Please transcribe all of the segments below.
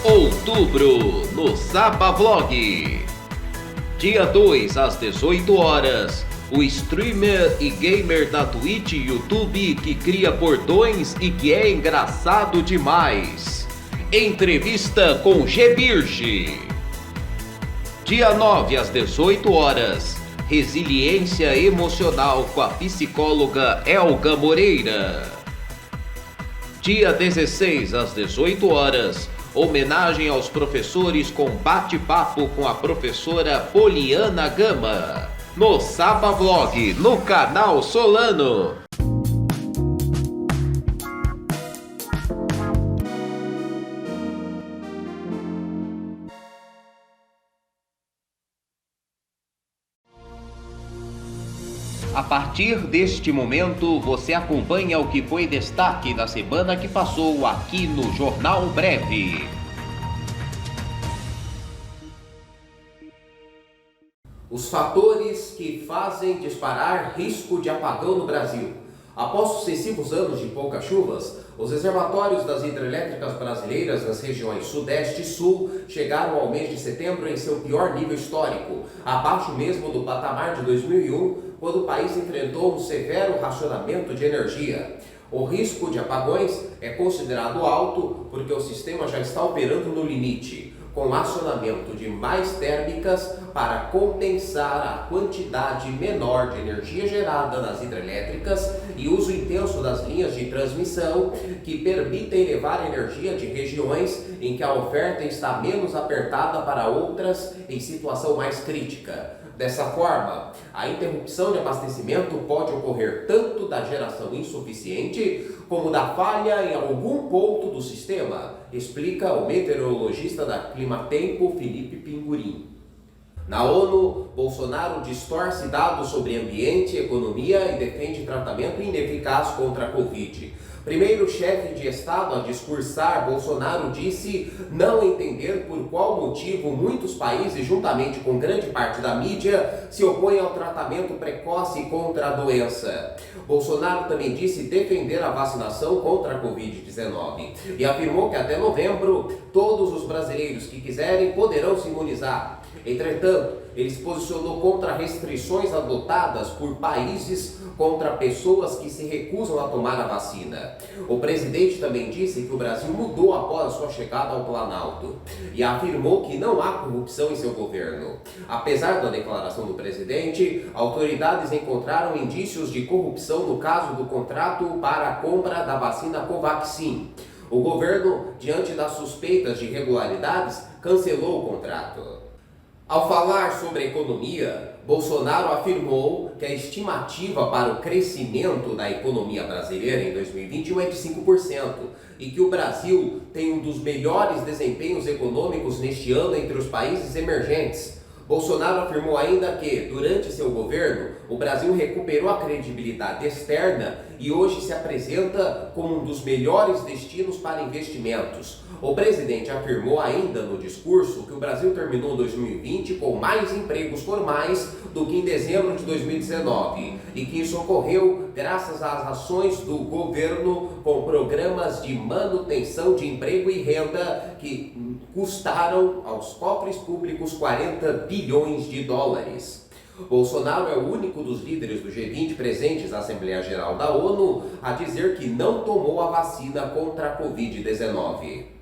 Outubro, no Saba Vlog. Dia 2, às 18 horas, o streamer e gamer da Twitch e YouTube que cria bordões e que é engraçado demais. Entrevista com Gebirge. Dia 9, às 18 horas, resiliência emocional com a psicóloga Elga Moreira. Dia 16, às 18 horas, homenagem aos professores com bate-papo com a professora Poliana Gama. No Saba Vlog, no canal Solano. A partir deste momento, você acompanha o que foi destaque na semana que passou aqui no Jornal Breve. Os fatores que fazem disparar risco de apagão no Brasil. Após sucessivos anos de poucas chuvas, os reservatórios das hidrelétricas brasileiras nas regiões Sudeste e Sul chegaram ao mês de setembro em seu pior nível histórico, abaixo mesmo do patamar de 2001, quando o país enfrentou um severo racionamento de energia. O risco de apagões é considerado alto porque o sistema já está operando no limite, com acionamento de mais térmicas para compensar a quantidade menor de energia gerada nas hidrelétricas e uso intenso das linhas de transmissão que permitem levar energia de regiões em que a oferta está menos apertada para outras em situação mais crítica. Dessa forma, a interrupção de abastecimento pode ocorrer tanto da geração insuficiente como da falha em algum ponto do sistema, explica o meteorologista da Climatempo, Felipe Pingurim. Na ONU, Bolsonaro distorce dados sobre ambiente e economia e defende tratamento ineficaz contra a Covid. Primeiro chefe de Estado a discursar, Bolsonaro disse não entender por qual motivo muitos países, juntamente com grande parte da mídia, se opõem ao tratamento precoce contra a doença. Bolsonaro também disse defender a vacinação contra a Covid-19 e afirmou que até novembro todos os brasileiros que quiserem poderão se imunizar. Entretanto, ele se posicionou contra restrições adotadas por países contra pessoas que se recusam a tomar a vacina. O presidente também disse que o Brasil mudou após a sua chegada ao Planalto e afirmou que não há corrupção em seu governo. Apesar da declaração do presidente, autoridades encontraram indícios de corrupção no caso do contrato para a compra da vacina Covaxin. O governo, diante das suspeitas de irregularidades, cancelou o contrato. Ao falar sobre a economia, Bolsonaro afirmou que a estimativa para o crescimento da economia brasileira em 2021 é de 5% e que o Brasil tem um dos melhores desempenhos econômicos neste ano entre os países emergentes. Bolsonaro afirmou ainda que, durante seu governo, o Brasil recuperou a credibilidade externa e hoje se apresenta como um dos melhores destinos para investimentos. O presidente afirmou ainda no discurso que o Brasil terminou 2020 com mais empregos formais do que em dezembro de 2019 e que isso ocorreu graças às ações do governo com programas de manutenção de emprego e renda que custaram aos cofres públicos 40 bilhões de dólares. Bolsonaro é o único dos líderes do G20 presentes na Assembleia Geral da ONU a dizer que não tomou a vacina contra a Covid-19.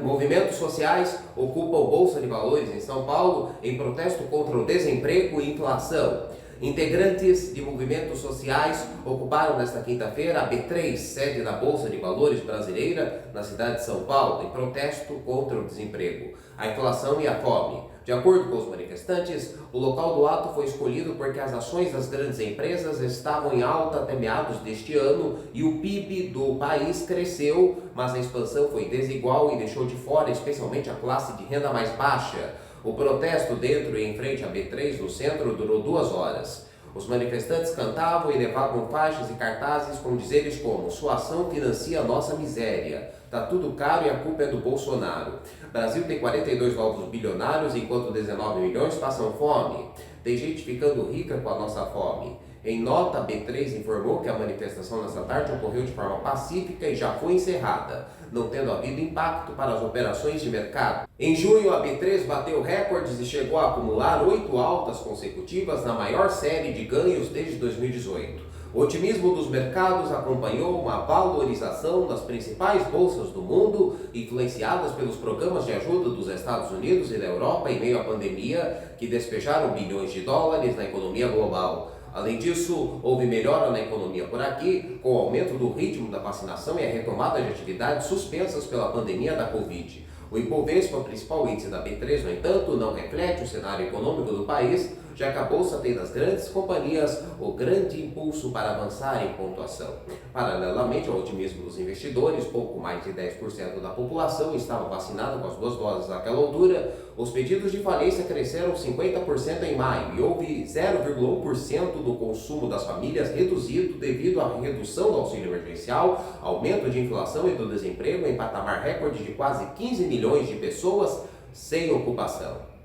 Movimentos sociais ocupam Bolsa de Valores em São Paulo em protesto contra o desemprego e inflação. Integrantes de movimentos sociais ocuparam nesta quinta-feira a B3, sede da Bolsa de Valores brasileira, na cidade de São Paulo, em protesto contra o desemprego, a inflação e a fome. De acordo com os manifestantes, o local do ato foi escolhido porque as ações das grandes empresas estavam em alta até meados deste ano e o PIB do país cresceu, mas a expansão foi desigual e deixou de fora especialmente a classe de renda mais baixa. O protesto dentro e em frente à B3 no centro durou 2 horas. Os manifestantes cantavam e levavam faixas e cartazes com dizeres como "Sua ação financia a nossa miséria", "Tá tudo caro e a culpa é do Bolsonaro", "Brasil tem 42 novos bilionários enquanto 19 milhões passam fome", "Tem gente ficando rica com a nossa fome", Em nota, a B3 informou que a manifestação nesta tarde ocorreu de forma pacífica e já foi encerrada, não tendo havido impacto para as operações de mercado. Em junho, a B3 bateu recordes e chegou a acumular 8 altas consecutivas na maior série de ganhos desde 2018. O otimismo dos mercados acompanhou uma valorização das principais bolsas do mundo, influenciadas pelos programas de ajuda dos Estados Unidos e da Europa em meio à pandemia, que despejaram bilhões de dólares na economia global. Além disso, houve melhora na economia por aqui, com o aumento do ritmo da vacinação e a retomada de atividades suspensas pela pandemia da Covid. O Ibovespa, principal índice da B3, no entanto, não reflete o cenário econômico do país, já que a bolsa tem das grandes companhias o grande impulso para avançar em pontuação. Paralelamente ao otimismo dos investidores, pouco mais de 10% da população estava vacinada com as 2 doses naquela altura. Os pedidos de falência cresceram 50% em maio e houve 0,1% do consumo das famílias reduzido devido à redução do auxílio emergencial, aumento de inflação e do desemprego em patamar recorde de quase 15 milhões de pessoas sem ocupação.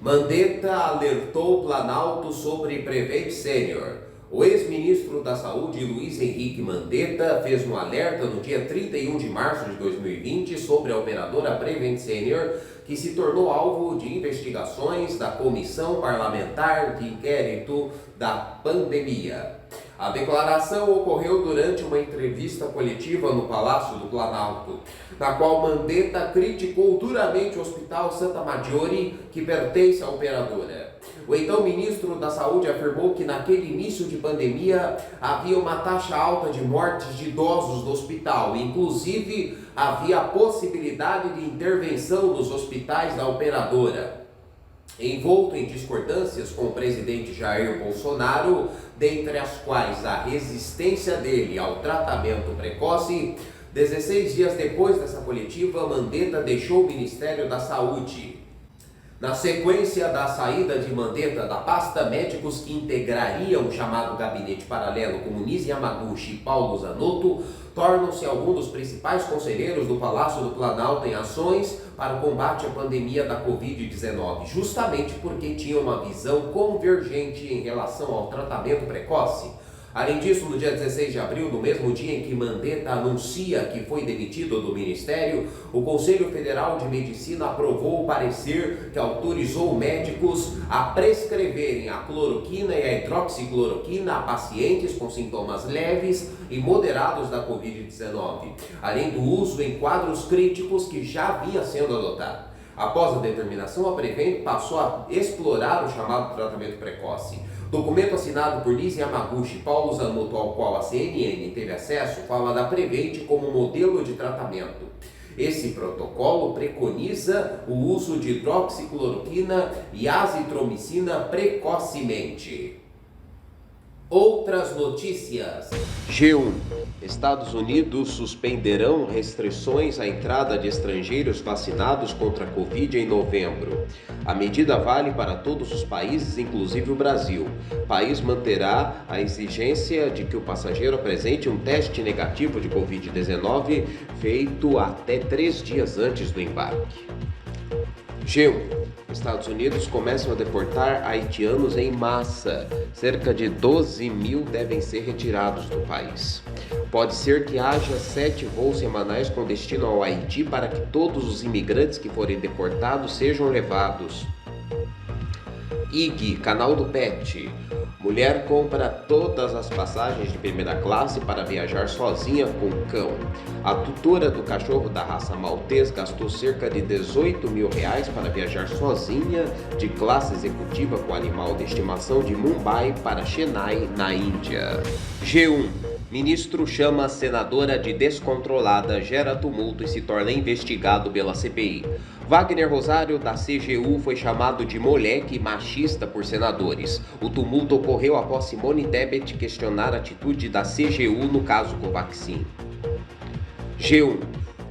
Mandetta alertou Planalto sobre Prevent Senior. O ex-ministro da Saúde, Luiz Henrique Mandetta, fez um alerta no dia 31 de março de 2020 sobre a operadora Prevent Senior, que se tornou alvo de investigações da Comissão Parlamentar de Inquérito da Pandemia. A declaração ocorreu durante uma entrevista coletiva no Palácio do Planalto, na qual Mandetta criticou duramente o Hospital Santa Maggiore, que pertence à operadora. O então ministro da Saúde afirmou que naquele início de pandemia havia uma taxa alta de mortes de idosos do hospital, inclusive havia a possibilidade de intervenção nos hospitais da operadora. Envolto em discordâncias com o presidente Jair Bolsonaro, dentre as quais a resistência dele ao tratamento precoce, 16 dias depois dessa coletiva, Mandetta deixou o Ministério da Saúde. Na sequência da saída de Mandetta da pasta, médicos que integrariam o chamado gabinete paralelo como Nise Yamaguchi e Paulo Zanotto tornam-se alguns dos principais conselheiros do Palácio do Planalto em ações para o combate à pandemia da Covid-19, justamente porque tinham uma visão convergente em relação ao tratamento precoce. Além disso, no dia 16 de abril, no mesmo dia em que Mandetta anuncia que foi demitido do Ministério, o Conselho Federal de Medicina aprovou o parecer que autorizou médicos a prescreverem a cloroquina e a hidroxicloroquina a pacientes com sintomas leves e moderados da Covid-19, além do uso em quadros críticos que já vinha sendo adotado. Após a determinação, a Prevent passou a explorar o chamado tratamento precoce. Documento assinado por Nise Yamaguchi e Paulo Zanotto, ao qual a CNN teve acesso, fala da Prevent como modelo de tratamento. Esse protocolo preconiza o uso de hidroxicloroquina e azitromicina precocemente. Outras notícias. G1. Estados Unidos suspenderão restrições à entrada de estrangeiros vacinados contra a Covid em novembro. A medida vale para todos os países, inclusive o Brasil. O país manterá a exigência de que o passageiro apresente um teste negativo de Covid-19 feito até 3 dias antes do embarque. G1. Estados Unidos começam a deportar haitianos em massa. Cerca de 12 mil devem ser retirados do país. Pode ser que haja 7 voos semanais com destino ao Haiti para que todos os imigrantes que forem deportados sejam levados. IG, canal do PET. Mulher compra todas as passagens de primeira classe para viajar sozinha com cão. A tutora do cachorro da raça maltês gastou cerca de 18 mil reais para viajar sozinha de classe executiva com o animal de estimação de Mumbai para Chennai, na Índia. G1. Ministro chama a senadora de descontrolada, gera tumulto e se torna investigado pela CPI. Wagner Rosário, da CGU, foi chamado de moleque machista por senadores. O tumulto ocorreu após Simone Tebet questionar a atitude da CGU no caso Covaxin. G1.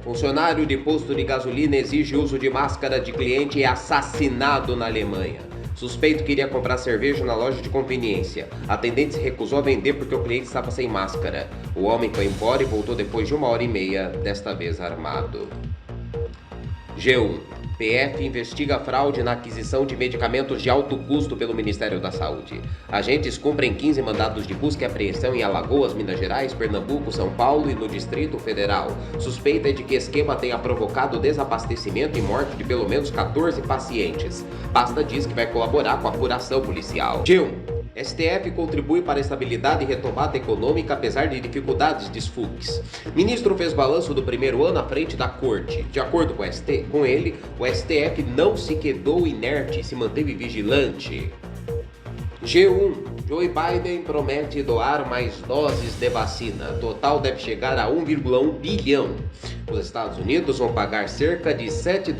Funcionário de posto de gasolina exige uso de máscara de cliente e é assassinado na Alemanha. Suspeito queria comprar cerveja na loja de conveniência. A atendente se recusou a vender porque o cliente estava sem máscara. O homem foi embora e voltou depois de 1h30, desta vez armado. G1. PF investiga fraude na aquisição de medicamentos de alto custo pelo Ministério da Saúde. Agentes cumprem 15 mandados de busca e apreensão em Alagoas, Minas Gerais, Pernambuco, São Paulo e no Distrito Federal. Suspeita é de que esquema tenha provocado desabastecimento e morte de pelo menos 14 pacientes. Pasta diz que vai colaborar com a apuração policial. G1. STF contribui para a estabilidade e retomada econômica apesar de dificuldades, diz Fux. Ministro fez balanço do primeiro ano à frente da Corte. De acordo com ele, o STF não se quedou inerte e se manteve vigilante. G1. Joe Biden promete doar mais doses de vacina. Total deve chegar a 1,1 bilhão. Os Estados Unidos vão pagar cerca de $7, R$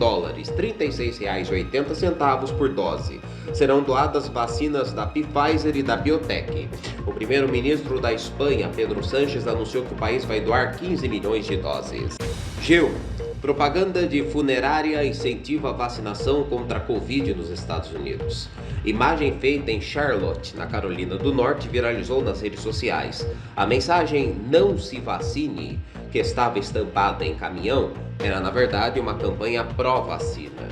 36,80 por dose. Serão doadas vacinas da Pfizer e da Biotech. O primeiro-ministro da Espanha, Pedro Sánchez, anunciou que o país vai doar 15 milhões de doses. G1. Propaganda de funerária incentiva a vacinação contra a Covid nos Estados Unidos. Imagem feita em Charlotte, na Carolina do Norte, viralizou nas redes sociais. A mensagem "Não se vacine", que estava estampada em caminhão, era na verdade uma campanha pró-vacina.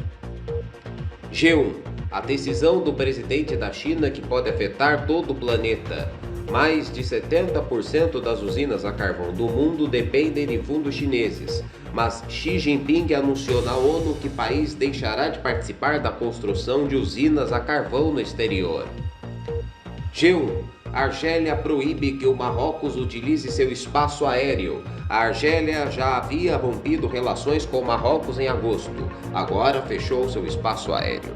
G1. A decisão do presidente da China que pode afetar todo o planeta. Mais de 70% das usinas a carvão do mundo dependem de fundos chineses, mas Xi Jinping anunciou na ONU que o país deixará de participar da construção de usinas a carvão no exterior. G1. A Argélia proíbe que o Marrocos utilize seu espaço aéreo. A Argélia já havia rompido relações com o Marrocos em agosto. Agora fechou seu espaço aéreo.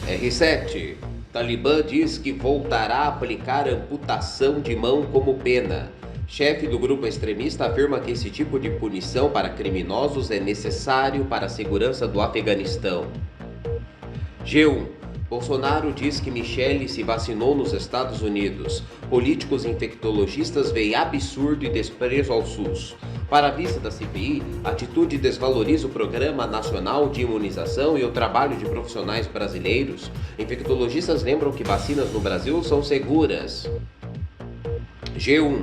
R7. Talibã diz que voltará a aplicar amputação de mão como pena. Chefe do grupo extremista afirma que esse tipo de punição para criminosos é necessário para a segurança do Afeganistão. G1. Bolsonaro diz que Michele se vacinou nos Estados Unidos. Políticos infectologistas veem absurdo e desprezo ao SUS. Para a vista da CPI, a atitude desvaloriza o Programa Nacional de Imunização e o trabalho de profissionais brasileiros. Infectologistas lembram que vacinas no Brasil são seguras. G1.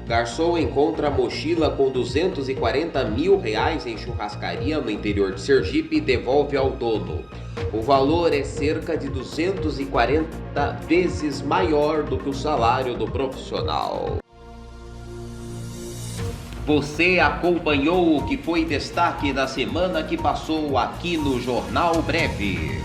Garçom encontra mochila com R$240 mil em churrascaria no interior de Sergipe e devolve ao dono. O valor é cerca de 240 vezes maior do que o salário do profissional. Você acompanhou o que foi destaque da semana que passou aqui no Jornal Breve.